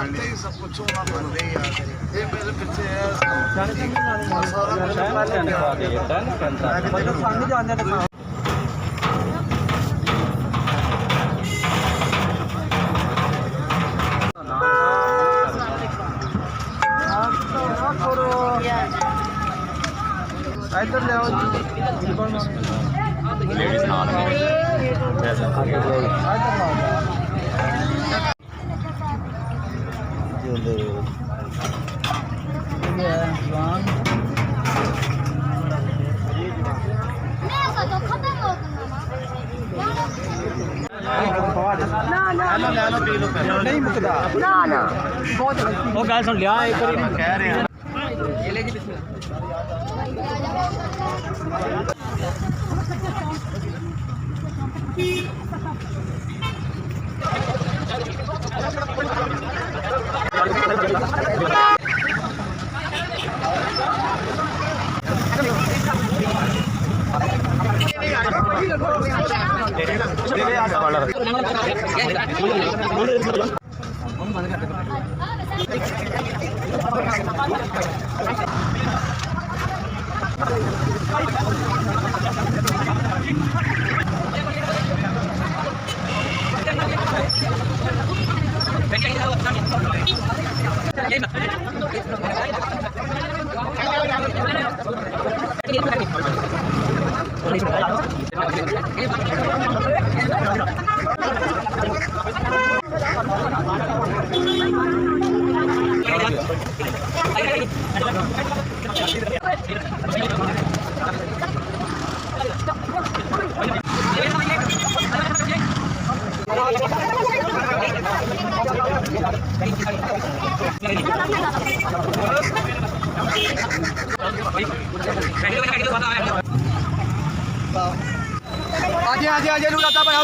ਉੱਤੇ ਹੀ ਸਭ ਕੁਝ ਹੋਣਾ ਬੰਦੇ ਹੀ ਆ ਇਹ ਮੇਰੇ ਪਿੱਛੇ ਹੈ ਸੰਗ ਜਾਂਦੇ ਦਿਖਾ इधर ले आओ लेडीज नाल नहीं मुकदा ना ना वो गल सुन लिया एक बारी कह रहे हैं ये ले जी आजे आजे आजे नूर आता भाई